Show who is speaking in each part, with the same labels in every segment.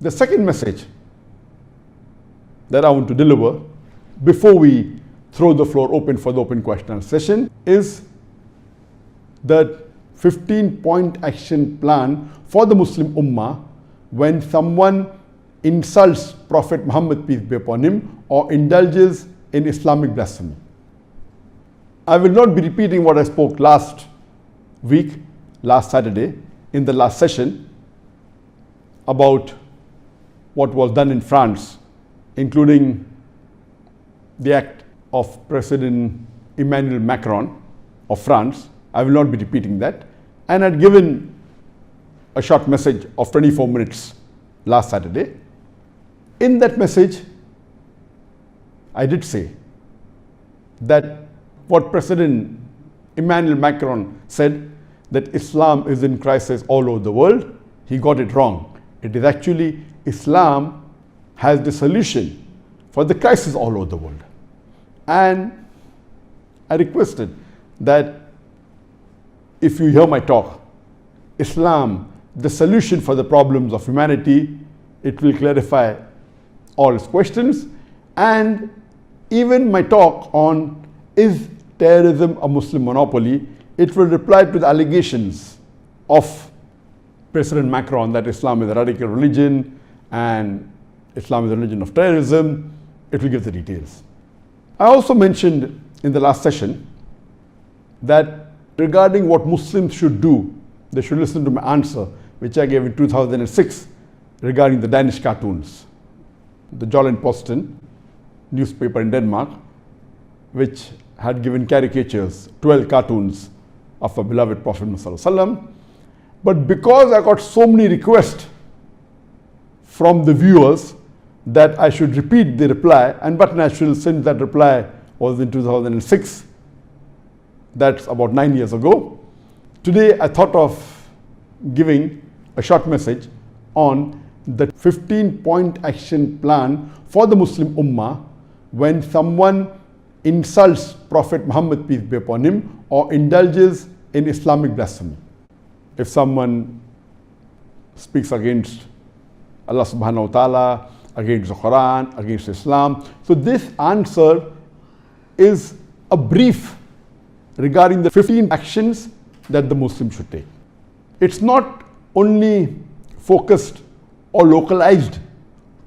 Speaker 1: The second message that I want to deliver before we throw the floor open for the open question session is the 15-point action plan for the Muslim Ummah when someone insults Prophet Muhammad, peace be upon him, or indulges in Islamic blasphemy. I will not be repeating what I spoke last week, last Saturday, in the last session about what was done in France, including the act of President Emmanuel Macron of France. I will not be repeating that. And I had given a short message of 24 minutes last Saturday. In that message, I did say that what President Emmanuel Macron said, that Islam is in crisis all over the world, he got it wrong. It is actually Islam has the solution for the crisis all over the world. And I requested that if you hear my talk, Islam, the solution for the problems of humanity, it will clarify all its questions. And even my talk on is terrorism a Muslim monopoly, it will reply to the allegations of President Macron that Islam is a radical religion and Islam is a religion of terrorism. It will give the details. I also mentioned in the last session that regarding what Muslims should do, they should listen to my answer, which I gave in 2006 regarding the Danish cartoons. The Jyllands-Posten newspaper in Denmark, which had given caricatures, 12 cartoons of our beloved Prophet Muhammad. But because I got so many requests from the viewers that I should repeat the reply, and but natural, since that reply was in 2006, that's about 9 years ago. Today I thought of giving a short message on the 15-point action plan for the Muslim Ummah when someone insults Prophet Muhammad, peace be upon him, or indulges in Islamic blasphemy. If someone speaks against Allah subhanahu wa ta'ala, against the Quran, against Islam. So this answer is a brief regarding the 15 actions that the Muslim should take. It's not only focused or localized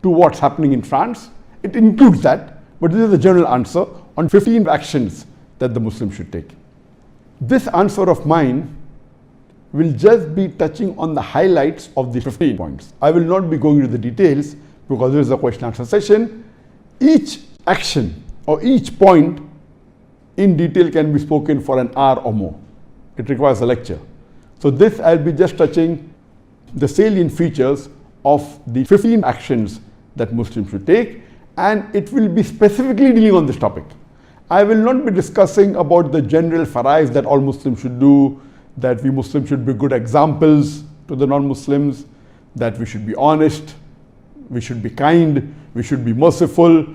Speaker 1: to what's happening in France. It includes that, but this is the general answer on 15 actions that the Muslim should take. This answer of mine will just be touching on the highlights of the 15 points. I will not be going into the details because this is a question answer session. Each action or each point in detail can be spoken for an hour or more. It requires a lecture. So this I'll be just touching the salient features of the 15 actions that Muslims should take, and it will be specifically dealing on this topic. I will not be discussing about the general farais that all Muslims should do, that we Muslims should be good examples to the non-Muslims, that we should be honest, we should be kind, we should be merciful,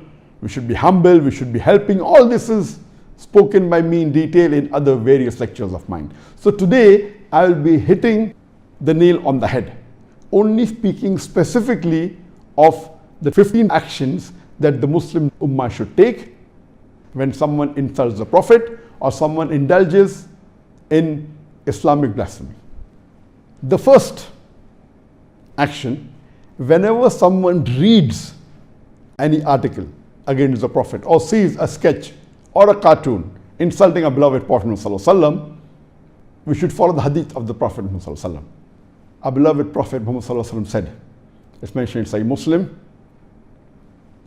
Speaker 1: we should be humble, we should be helping. All this is spoken by me in detail in other various lectures of mine. So today I will be hitting the nail on the head, only speaking specifically of the 15 actions that the Muslim Ummah should take when someone insults the Prophet or someone indulges in Islamic blasphemy. The first action, whenever someone reads any article against the Prophet or sees a sketch or a cartoon insulting a beloved Prophet Muhammad, we should follow the hadith of the Prophet Muhammad. Our beloved Prophet Muhammad said, it's mentioned in Sahih Muslim,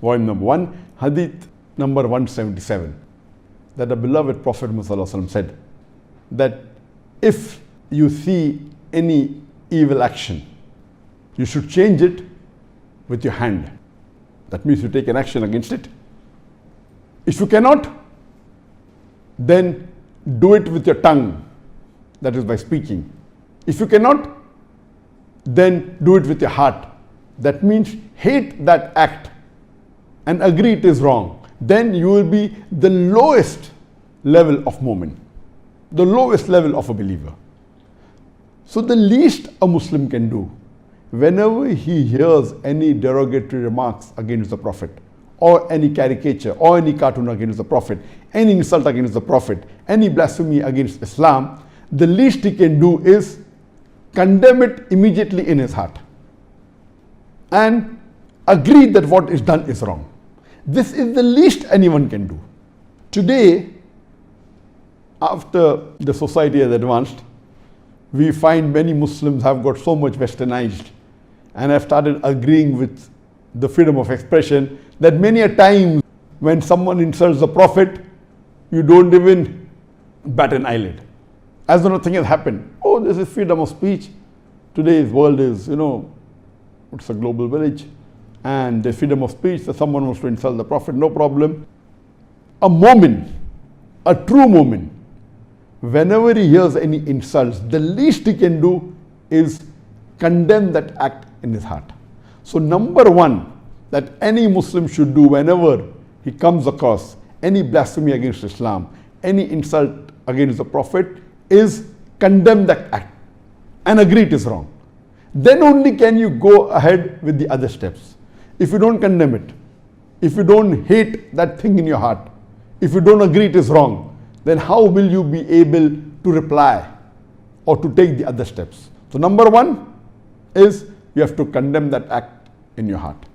Speaker 1: volume number 1, hadith number 177, that the beloved Prophet Muhammad said that if you see any evil action, you should change it with your hand. That means you take an action against it. If you cannot, then do it with your tongue, that is by speaking. If you cannot, then do it with your heart. That means hate that act and agree it is wrong. Then you will be the lowest level of mu'min, the lowest level of a believer. So the least a Muslim can do whenever he hears any derogatory remarks against the Prophet, or any caricature, or any cartoon against the Prophet, any insult against the Prophet, any blasphemy against Islam, the least he can do is condemn it immediately in his heart and agree that what is done is wrong. This is the least anyone can do. Today, after the society has advanced, we find many Muslims have got so much westernized and have started agreeing with the freedom of expression that many a time when someone insults the Prophet, you don't even bat an eyelid, as though nothing has happened. Oh, this is freedom of speech. Today's world is, it's a global village, and the freedom of speech, that someone wants to insult the Prophet, no problem. A moment, a true moment, whenever he hears any insults, the least he can do is condemn that act in his heart. So number one that any Muslim should do whenever he comes across any blasphemy against Islam, any insult against the Prophet, is condemn that act and agree it is wrong. Then only can you go ahead with the other steps. If you don't condemn it, if you don't hate that thing in your heart, if you don't agree it is wrong, then how will you be able to reply or to take the other steps? So number one is you have to condemn that act in your heart.